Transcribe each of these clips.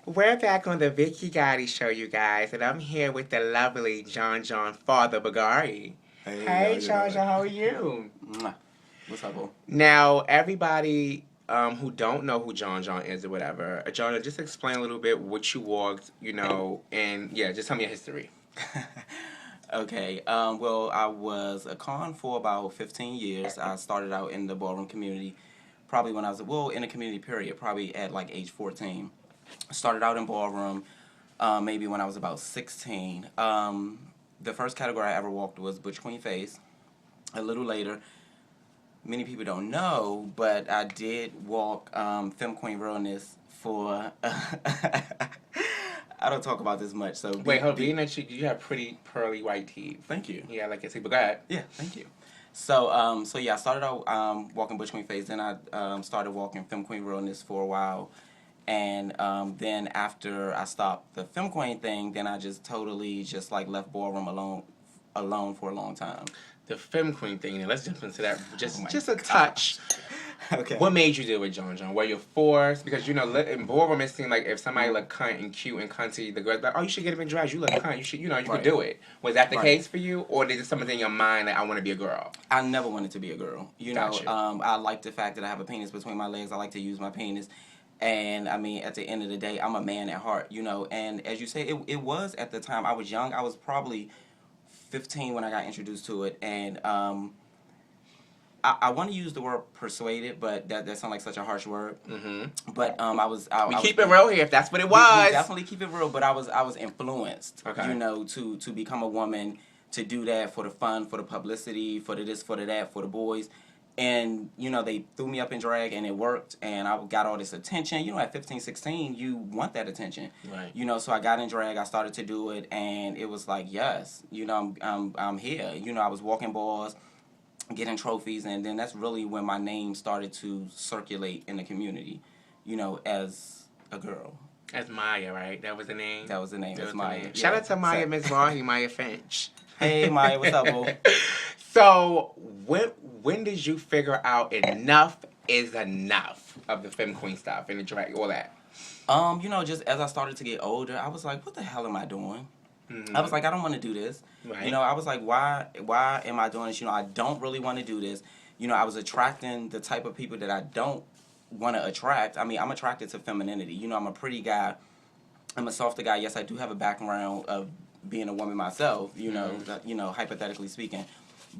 We're back on the Vicky Gotti show, you guys, and I'm here with the lovely Jon Jon, Father Bagari. Hey, how Hey, you Jon doing? Jon, how are you? Mwah. What's up, bro? Now, everybody who don't know who Jon Jon is or whatever, Jon Jon, just explain a little bit what you walked, and yeah, just tell me your history. Okay, well, I was a con for about 15 years. I started out in the ballroom community, probably when I was, well, in the community period, probably at like age 14. Started out in ballroom, maybe when I was about 16. The first category I ever walked was Butch Queen Face. A little later, many people don't know, but I did walk Femme Queen Realness for. I don't talk about this much, so Wait, hold on. Being that you have pretty pearly white teeth. Thank you. Yeah, like I said, but go ahead. Yeah, thank you. So yeah, I started out walking Butch Queen Face, then I started walking Femme Queen Realness for a while, and then after I stopped the Femme Queen thing, then I just totally just like left ballroom alone for a long time. The Femme Queen thing, and let's jump into that Oh my just a touch. Okay. What made you do it, Jon Jon? Were you forced? Because in ballroom it seemed like if somebody looked cunt and cute and cunty, the girls like, oh, you should get him in drag. You look cunt. You should, you could Right. do it. Was that the Right. case for you, or did it something in your mind that I want to be a girl? I never wanted to be a girl. Gotcha. I like the fact that I have a penis between my legs. I like to use my penis. And I mean, at the end of the day, I'm a man at heart, And as you say, it was at the time. I was young. I was probably 15 when I got introduced to it. And I want to use the word persuaded, but that sounds like such a harsh word. Mm-hmm. But We keep it real here, if that's what it was. We definitely keep it real. But I was influenced, Okay. to become a woman, to do that for the fun, for the publicity, for the this, for the that, for the boys. And, they threw me up in drag and it worked and I got all this attention. At 15, 16, you want that attention. Right. So I got in drag, I started to do it and it was like, yes, I'm here. I was walking balls, getting trophies, and then that's really when my name started to circulate in the community, as a girl. As Maya, right? That was the name? That was the name. It's Maya. Shout out to Maya So- Miss Rahi, Maya Finch. Hey, Maya, what's up, boo? So, when did you figure out enough is enough of the Femme Queen stuff and the drag, all that? Just as I started to get older, I was like, what the hell am I doing? Mm-hmm. I was like, I don't want to do this. Right. I was like, why am I doing this? I don't really want to do this. I was attracting the type of people that I don't want to attract. I mean, I'm attracted to femininity. I'm a pretty guy. I'm a softer guy. Yes, I do have a background of being a woman myself, hypothetically speaking.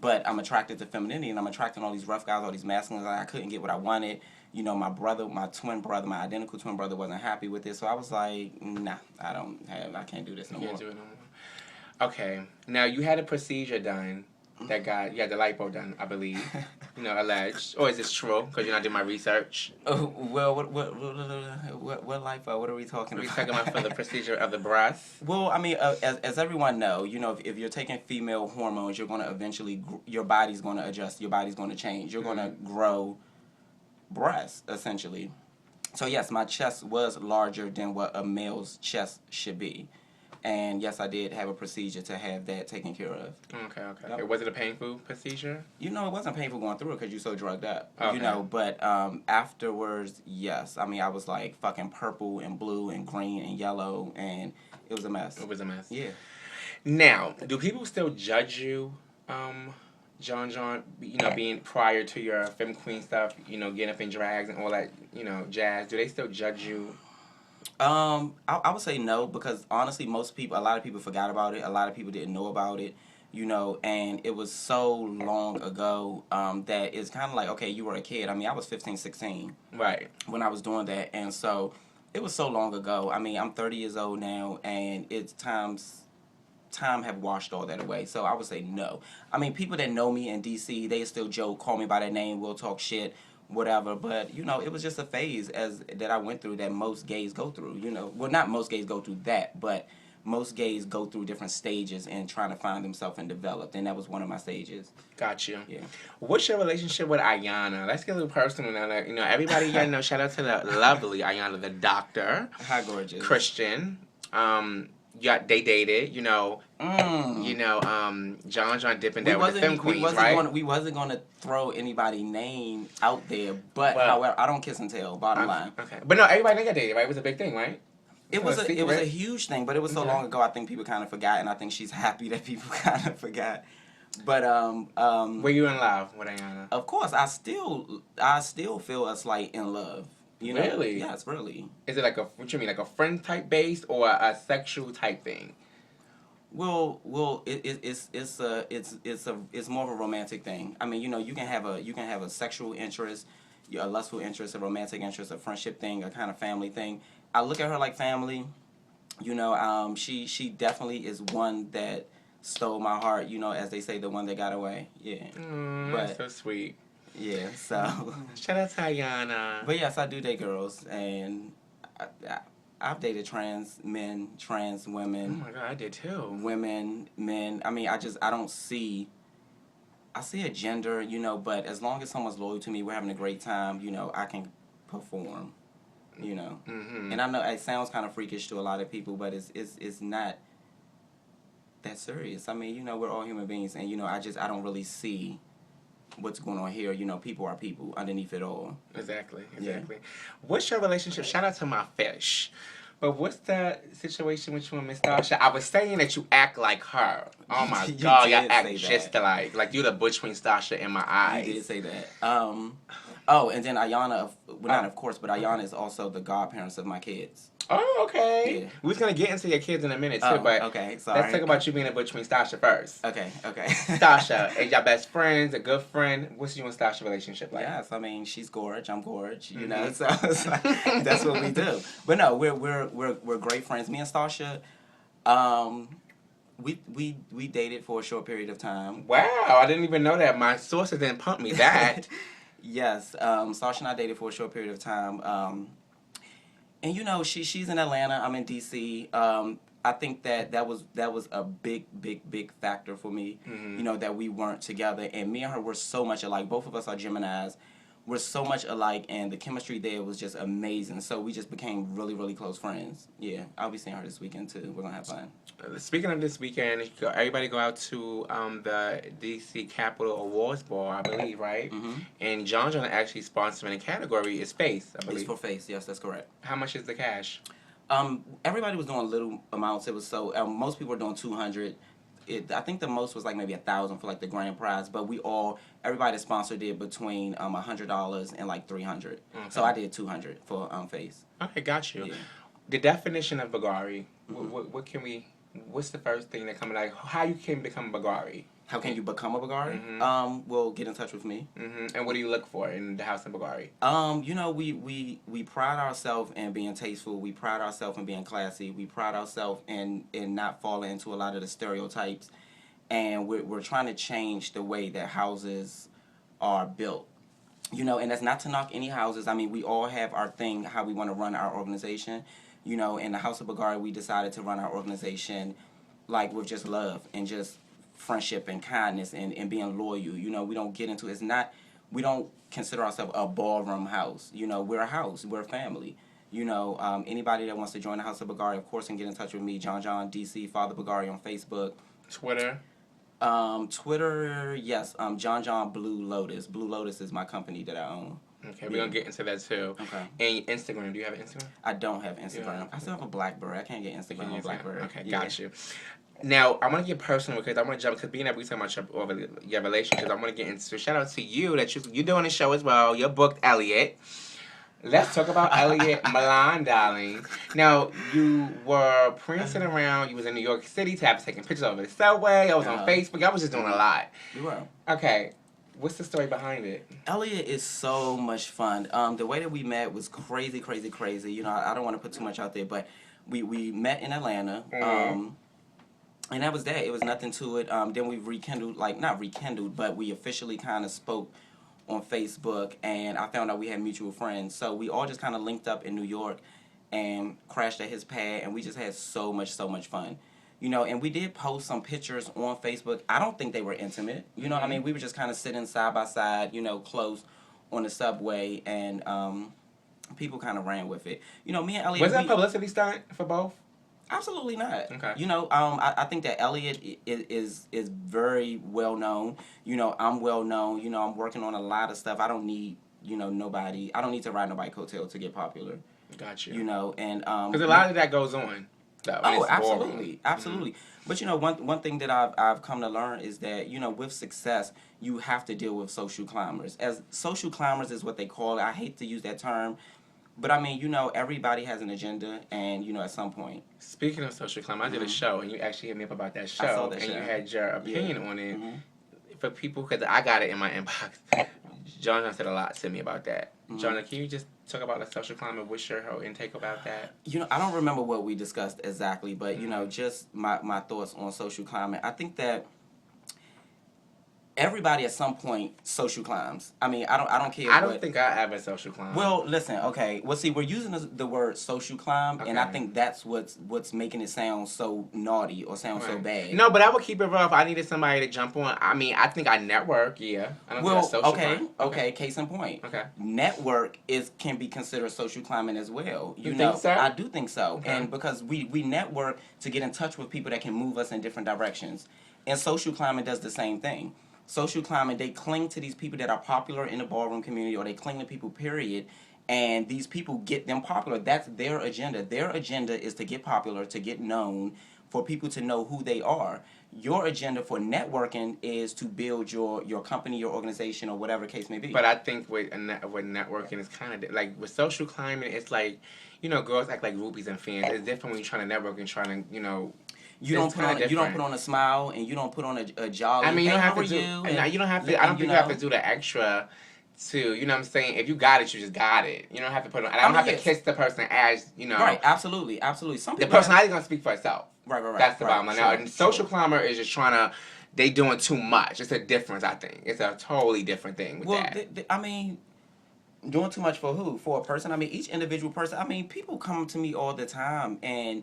But I'm attracted to femininity, and I'm attracting all these rough guys, all these masculines. I couldn't get what I wanted. My brother, my twin brother, my identical twin brother wasn't happy with it. So I was like, nah, I can't do this no more. Can't do it no more. Okay. Now, you had a procedure done you had the lipo done, I believe. Alleged. Or is this true? Because I did my research. Oh, well, what life? What are we talking We're about? talking about for the procedure of the breast. Well, I mean, as everyone know, if you're taking female hormones, you're going to eventually, your body's going to adjust, your body's going to change. You're going to grow breasts, essentially. So, yes, my chest was larger than what a male's chest should be. And, yes, I did have a procedure to have that taken care of. Okay. Yep. Was it a painful procedure? It wasn't painful going through it because you're so drugged up. Okay. But afterwards, yes. I mean, I was like fucking purple and blue and green and yellow, and it was a mess. It was a mess. Yeah. Now, do people still judge you, Jon Jon, being prior to your Femme Queen stuff, getting up in drags and all that, jazz? Do they still judge you? I would say no because honestly, a lot of people forgot about it. A lot of people didn't know about it, and it was so long ago that it's kind of like, okay, you were a kid. I mean, I was 15, 16 Right. when I was doing that, and so it was so long ago. I mean, I'm 30 years old now, and time have washed all that away. So I would say no. I mean, people that know me in DC, they still joke, call me by that name, we'll talk shit, whatever. But it was just a phase that I went through that most gays go through. Well, not most gays go through that, but most gays go through different stages and trying to find themselves and develop. And that was one of my stages. Got you. Yeah. What's your relationship with Iyanna? Let's get a little personal now. Everybody shout out to the lovely Iyanna, the doctor. Hi, gorgeous. Christian. They dated, Jon Jon dipping down with the Femme Queens, right? We wasn't going to throw anybody's name out there, but however, I don't kiss and tell, bottom line. Okay. But no, everybody got dated, right? It was a big thing, right? It was a huge thing, but it was so long ago. I think people kind of forgot, and I think she's happy that people kind of forgot. But were you in love with Iyanna? Of course, I still feel a slight in love. You know? Really? Yes, really. Is it like what you mean, like a friend type based or a sexual type thing? Well, it's more of a romantic thing. I mean, you know, you can have a sexual interest, a lustful interest, a romantic interest, a friendship thing, a kind of family thing. I look at her like family. You know, she definitely is one that stole my heart. You know, as they say, the one that got away. Yeah. That's so sweet. Yeah. So. Shout out to Iyanna. But yes, I do date girls, and I've dated trans men, trans women. Oh my God, I did too. Women, men. I mean, I don't see. I see a gender, you know, but as long as someone's loyal to me, we're having a great time. You know, I can perform. You know, and I know it sounds kind of freakish to a lot of people, but it's not that serious. I mean, you know, we're all human beings, and you know, I don't really see what's going on here. You know, people are people underneath it all. Exactly. Yeah. What's your relationship? Shout out to my fish. But what's the situation with you and Miss Stasha? I was saying that you act like her. Oh my God, y'all act just like you're the butch queen Stasha in my eyes. You did say that. Oh, and then Iyanna, not of course, but Iyanna is also the godparents of my kids. Oh, okay. Yeah. We're going to get into your kids in a minute, too, but okay, sorry. Let's talk about you being a butch queen Stasha first. Okay. Stasha, is y'all best friends, a good friend? What's you and Stasha relationship like? Yes, I mean, she's gorge, I'm gorge, you know, so it's like, that's what we do. But no, we're great friends. Me and Stasha, we dated for a short period of time. Wow, I didn't even know that. My sources didn't pump me that. Yes, Stasha and I dated for a short period of time. And you know, she's in Atlanta, I'm in DC. I think that was a big factor for me. You know, that we weren't together, and me and her were so much alike. Both of us are Geminis. We're so much alike, and the chemistry there was just amazing. So we just became really close friends. Yeah, I'll be seeing her this weekend too. We're gonna have fun. Speaking of this weekend, everybody go out to the DC Capitol Awards Ball, I believe, right? And Jon Jon actually sponsoring a category is face, I believe. It's for face. Yes, that's correct. How much is the cash? Everybody was doing little amounts. It was so most people were doing 200. I think the most was like maybe 1,000 for like the grand prize, but everybody that sponsored did between $100 and like 300. Okay. So I did 200 for face. Okay, got you. Yeah. The definition of bvlgari. What's the first thing that comes like how you can become a bvlgari? How can you become a bvlgari? Well, get in touch with me. And what do you look for in the house of bvlgari? You know, we pride ourselves in being tasteful. We pride ourselves in being classy. We pride ourselves in not falling into a lot of the stereotypes. And we're trying to change the way that houses are built. You know, and that's not to knock any houses. I mean, we all have our thing, how we want to run our organization. You know, in the House of bvlgari, we decided to run our organization like with just love and just friendship and kindness and being loyal. You know, we don't get into we don't consider ourselves a ballroom house. You know, we're a house, we're a family. You know, anybody that wants to join the House of bvlgari, of course, can get in touch with me, Jon Jon DC, Father bvlgari on Facebook. Twitter? Twitter, yes, Jon Jon Blue Lotus. Blue Lotus is my company that I own. Okay, we're going to get into that too. Okay. And Instagram, do you have Instagram? I don't have Instagram. I still have a BlackBerry. I can't get Instagram on BlackBerry. Okay, got you. Now, I want to get personal because I want to jump, because being that we talking about your relationships, I want to get into, shout out to you that you're doing a show as well. You booked Elliot. Let's talk about Elliot Milan, darling. Now, you were prancing around. You was in New York City, taking pictures over the subway. I was on Facebook. I was just doing a lot. You were. Okay. What's the story behind it? Elliot is so much fun. The way that we met was crazy. You know, I don't want to put too much out there, but we met in Atlanta. And that was that. It was nothing to it. Then we not rekindled, but we officially kind of spoke on Facebook, and I found out we had mutual friends. So we all just kind of linked up in New York and crashed at his pad, and we just had so much fun. You know, and we did post some pictures on Facebook. I don't think they were intimate. You know what I mean? We were just kind of sitting side by side, you know, close on the subway, and people kind of ran with it. You know, me and Elliot... Was that publicity stunt for both? Absolutely not. Okay. You know, I think that Elliot is very well known. You know, I'm well known. You know, I'm working on a lot of stuff. I don't need, you know, nobody. I don't need to ride nobody's coattail to get popular. Got you. You know, and because a lot of that goes on. Though, oh, absolutely, ballroom. absolutely. Mm-hmm. But you know, one thing that I've come to learn is that, you know, with success, you have to deal with social climbers. As social climbers is what they call it. I hate to use that term, but I mean, you know, everybody has an agenda, and you know, at some point. Speaking of social climber, I did a show, and you actually hit me up about that show, I saw that and show. You had your opinion on it. Mm-hmm. For people, because I got it in my inbox. Jon Jon said a lot to me about that. Mm-hmm. Jon Jon, can you just talk about the social climber? What's your whole intake about that? You know, I don't remember what we discussed exactly, but you know, just my thoughts on social climbing. I think that everybody at some point social climbs. I mean, I don't care. I don't think I ever social climb. Well, listen, okay. Well, see, we're using the word social climb, and I think that's what's making it sound so naughty or sound so bad. No, but I would keep it rough. I needed somebody to jump on. I mean, I think I network. Yeah, I don't think that's social climb. Okay. Case in point. Okay. Network can be considered social climbing as well. You know, think so? I do think so, okay. And because we network to get in touch with people that can move us in different directions, and social climbing does the same thing. Social climbing, they cling to these people that are popular in the ballroom community, or they cling to people, period, and these people get them popular. That's their agenda. Their agenda is to get popular, to get known, for people to know who they are. Your agenda for networking is to build your company, your organization, or whatever the case may be. But I think with networking, it's kind of like with social climbing, it's like, you know, girls act like groupies and fans. It's different when you're trying to network and trying to, you know. You don't put on a smile, and you don't put on a jolly. I mean, you don't have to do. You don't have to. I don't think you have to do the extra. To, you know what I'm saying? If you got it, you just got it. You don't have to put on. I don't have to kiss the person as, you know. Right. Absolutely. Some people. The personality is gonna speak for itself. Right. That's the bottom line. Now, a social climber is just trying to. They doing too much. It's a difference. I think it's a totally different thing with that. I mean, doing too much for who? For a person? I mean, each individual person. I mean, people come to me all the time, and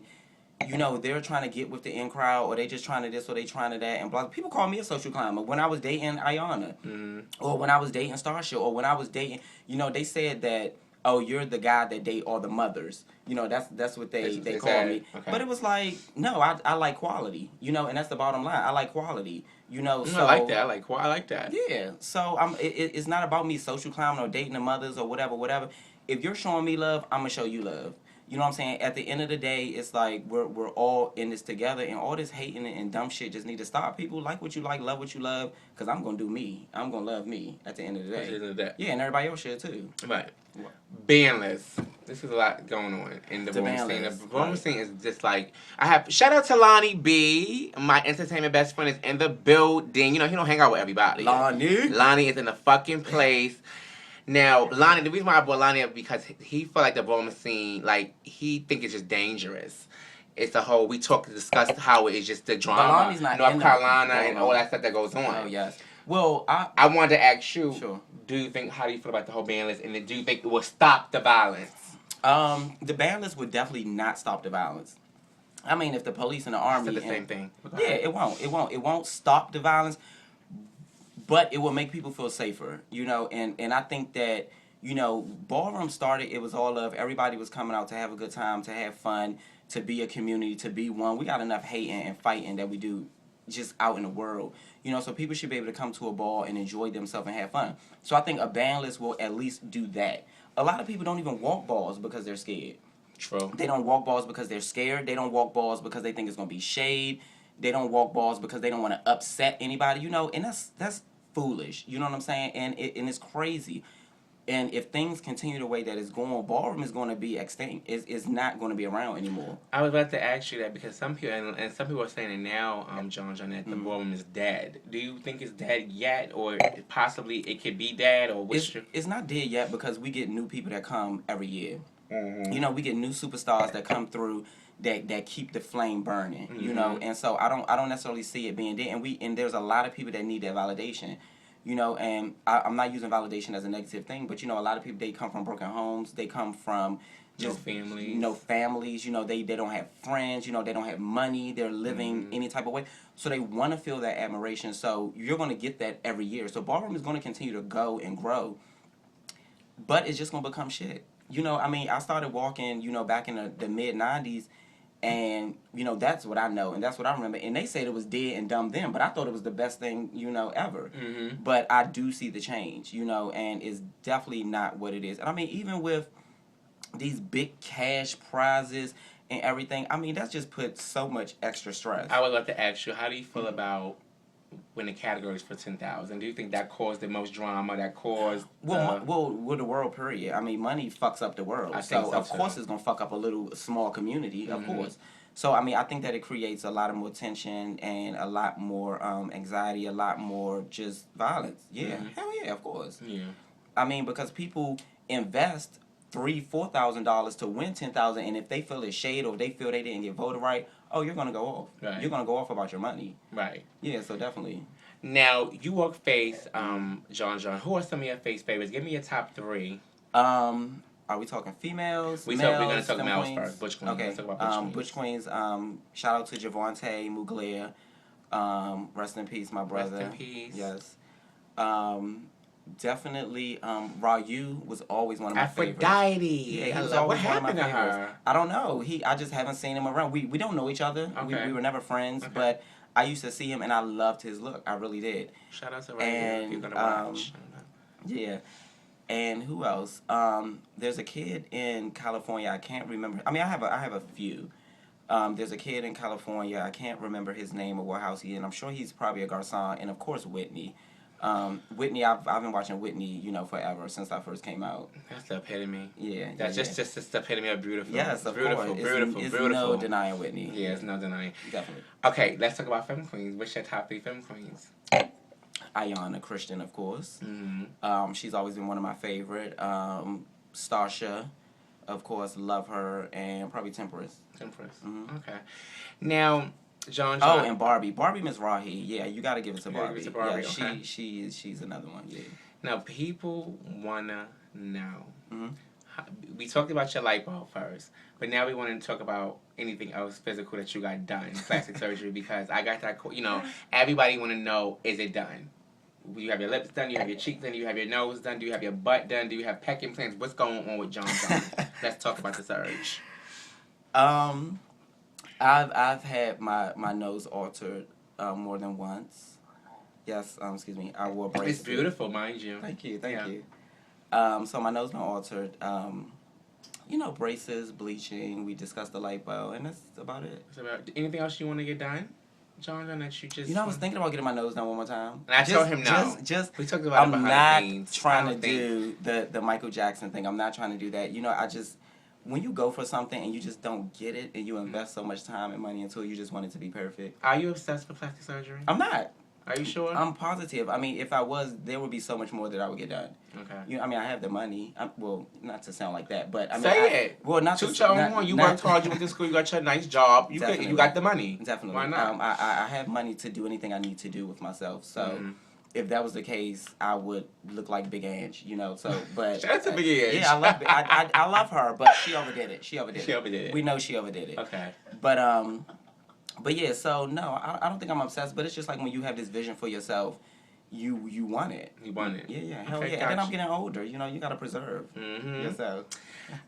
you know, they're trying to get with the in crowd, or they just trying to this, or they trying to that, and blah. People call me a social climber. When I was dating Iyanna, or when I was dating Stasha, or when I was dating, you know, they said that, oh, you're the guy that date all the mothers. You know, that's what they call me. Okay. But it was like, no, I like quality, you know, and that's the bottom line. I like quality, you know. So, I like that. I like that. Yeah. So it's not about me social climbing or dating the mothers or whatever. If you're showing me love, I'm gonna show you love. You know what I'm saying? At the end of the day, it's like we're all in this together, and all this hating and dumb shit just need to stop. People like what you like, love what you love, because I'm going to do me. I'm going to love me at the end of the day. At the end of the day. Yeah, and everybody else should too. Right. Bandless. This is a lot going on in the ballroom scene. The ballroom scene is just like, shout out to Lonnie B. My entertainment best friend is in the building. You know, he don't hang out with everybody. Lonnie is in the fucking place. Now, Lonnie, the reason why I brought Lonnie up because he felt like the ballroom scene, like, he think it's just dangerous. It's the whole, we discussed how it is just the drama. North Carolina and all that stuff that goes on. Oh, yes. Well, I wanted to ask you, sure. How do you feel about the whole ban list, and do you think it will stop the violence? The ban list would definitely not stop the violence. I mean, if the police and the army... It's the same thing. Yeah, it won't stop the violence. But it will make people feel safer, you know, and I think that, you know, ballroom started, it was all of, everybody was coming out to have a good time, to have fun, to be a community, to be one. We got enough hating and fighting that we do just out in the world, you know, so people should be able to come to a ball and enjoy themselves and have fun. So I think a ban list will at least do that. A lot of people don't even walk balls because they're scared. True. They don't walk balls because they're scared. They don't walk balls because they think it's going to be shade. They don't walk balls because they don't want to upset anybody, you know, and that's foolish, you know what I'm saying? And it's crazy. And if things continue the way that it's going, ballroom is going to be extinct. It's not going to be around anymore. I was about to ask you that because some people and some people are saying it now, Jon Jon, that the ballroom is dead. Do you think it's dead yet, or possibly it could be dead, or it's not dead yet because we get new people that come every year. Mm-hmm. You know, we get new superstars that come through that keep the flame burning. Mm-hmm. You know, and so I don't necessarily see it being dead. And there's a lot of people that need that validation. You know, and I'm not using validation as a negative thing, but you know, a lot of people, they come from broken homes. They come from just no families. You know, they don't have friends. You know, they don't have money. They're living any type of way, so they want to feel that admiration. So you're going to get that every year. So ballroom is going to continue to go and grow, but it's just going to become shit. You know, I mean, I started walking, you know, back in the mid '90s. And, you know, that's what I know, and that's what I remember. And they said it was dead and dumb then, but I thought it was the best thing, you know, ever. Mm-hmm. But I do see the change, you know, and it's definitely not what it is. And I mean, even with these big cash prizes and everything. I mean, that's just put so much extra stress. I would love to ask you, how do you feel about when the categories for 10,000? Do you think that caused the most drama? That caused with the world period. I mean, money fucks up the world. I think so of too. course it's gonna fuck up a little small community. Of course. So I mean, I think that it creates a lot of more tension and a lot more anxiety, a lot more just violence. Yeah, hell yeah, of course. Yeah. I mean, because people invest $3,000-$4,000 to win 10,000, and if they feel it's shade or if they feel they didn't get voted right, oh, you're gonna go off. Right. You're gonna go off about your money. Right. Yeah, so definitely. Now you work face, Jon Jon. Who are some of your face favorites? Give me your top 3. Are we talking females? We're males, gonna talk males queens? first. Butch Queens. Okay. Let's talk about Butch Queens. Shout out to Javante Mugler. Rest in peace, my brother. Rest in peace. Yes. Definitely. Ryu was always one of my favorites. Aphrodite. Yeah, he was what always one of happened my to favorites. her? I don't know. I just haven't seen him around. We don't know each other. Okay. We were never friends, Okay. but I used to see him and I loved his look. I really did. Shout out to Ryu And, if you're gonna watch. Yeah. And who else? There's a kid in California. I can't remember. I mean, I have a few. There's a kid in California. I can't remember his name or what house he's in. I'm sure he's probably a garçon. And of course, Whitney. Whitney, I've been watching Whitney, forever since I first came out. That's the epitome. Yeah. That's just the epitome of beautiful. Yes, of beautiful, course. beautiful. No denying Whitney. Yeah, it's no denying. Definitely. Okay, let's talk about femme queens. What's your top 3 femme queens? Iyanna, Christian, of course. Mm-hmm. She's always been one of my favorite. Stasha, of course, love her, and probably Temperance. Okay. Now, Jon Oh, Jon. and Barbie. Barbie Miss Rahi. Yeah, you got to give it to You gotta Barbie. give it to Barbie, Yeah, okay. she's another one. Yeah. Now, people wanna know. Mhm. We talked about your light bulb first, but now we want to talk about anything else physical that you got done, plastic surgery, because I got that. Everybody want to know: is it done? You have your lips done, you have your cheeks done, you have your nose done, do you have your butt done, do you have pec implants? What's going on with Jon Jon? Let's talk about the surge. I've had my nose altered more than once. Yes, excuse me. I wore braces. It's beautiful, mind you. Thank you. Yeah. So my nose been altered. Braces, bleaching. We discussed the lipo, and that's about it. So, anything else you want to get done, Jon Jon, that you just... I was thinking about getting my nose done one more time. And I told him no. We talked about it behind the scenes. I'm not trying to do the Michael Jackson thing. I'm not trying to do that. When you go for something and you just don't get it and you invest so much time and money into it, you just want it to be perfect. Are you obsessed with plastic surgery? I'm not. Are you sure? I'm positive. I mean, if I was, there would be so much more that I would get done. Okay. I have the money. Not to sound like that, but I mean, say it. Well, not to to on. You worked hard. You went to school. You got your nice job. You got the money. Definitely. Why not? I have money to do anything I need to do with myself. So, if that was the case, I would look like Big Ange. So, but shout out to Big Ange. Yeah, I love her, but she overdid it. She overdid it. We know she overdid it. Okay. But yeah, so no, I don't think I'm obsessed, but it's just like when you have this vision for yourself, you want it. You want it. Yeah, hell okay, yeah. And then I'm getting older, you gotta preserve yourself.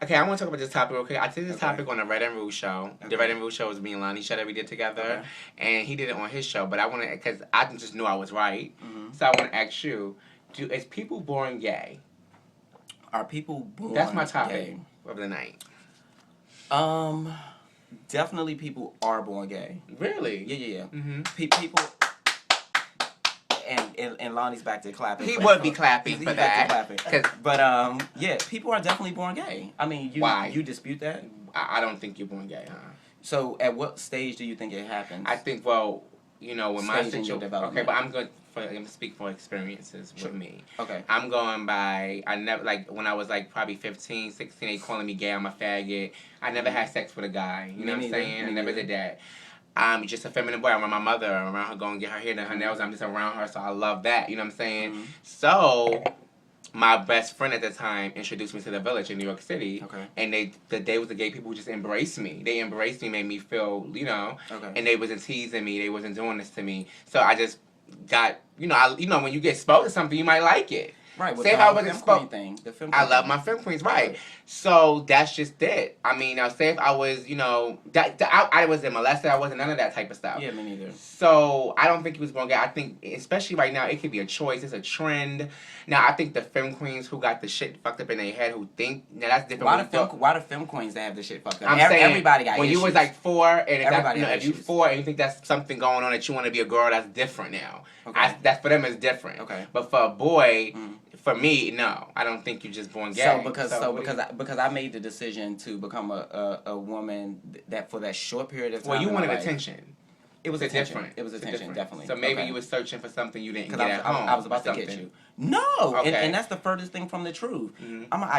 Okay, I want to talk about this topic real quick. I did this topic on the Red and Rouge show. Okay. The Red and Rouge show was me and Lonnie Show that we did together, and he did it on his show. But I want to, because I just knew I was right, so I want to ask you: is people born gay? Are people born gay? That's my topic of the night. Definitely people are born gay. Really? Yeah. Mm-hmm. People. And Lonnie's back to clapping. He would be clapping for that. But yeah, people are definitely born gay. I mean, Why? You dispute that? I don't think you're born gay, huh? So at what stage do you think it happens? I think, when my Stage in your situation... development. Okay, but I'm going to speak for experiences with me. Okay. I'm going by... I never... when I was, probably 15, 16, they calling me gay, I'm a faggot. I never had sex with a guy. You know what I'm saying? I never did that. I'm just a feminine boy. I'm around my mother. I'm around her going to get her hair done, her nails. I'm just around her, so I love that. You know what I'm saying? So... my best friend at the time introduced me to the Village in New York City. Okay. And they was the gay people who just embraced me. They embraced me, made me feel, Okay. And they wasn't teasing me. They wasn't doing this to me. So I just got, when you get exposed to something, you might like it. Right. With Say the if I whole wasn't femme queen spoke. thing. The femme I queen love thing. my femme queens, right? So that's just it. I mean, now say if I was, I wasn't molested, I wasn't none of that type of stuff. Yeah, me neither. So I don't think he was going to get. I think, especially right now, it could be a choice. It's a trend. Now I think the femme queens who got the shit fucked up in their head, who think now that's different. Why the femme queens that have the shit fucked up? I'm saying Everybody got when issues. you was like 4, and if you issues. 4 and you think that's something going on that you want to be a girl, that's different now. Okay. That's for them is different. Okay. But for a boy, for me, no, I don't think you just born gay. Because I made the decision to become a woman that for that short period of time. Well, you wanted attention. It was attention. Different. It was attention, definitely. So maybe you were searching for something you didn't get at home. I was about to get you. No, okay. and that's the furthest thing from the truth. Mm-hmm. I'm an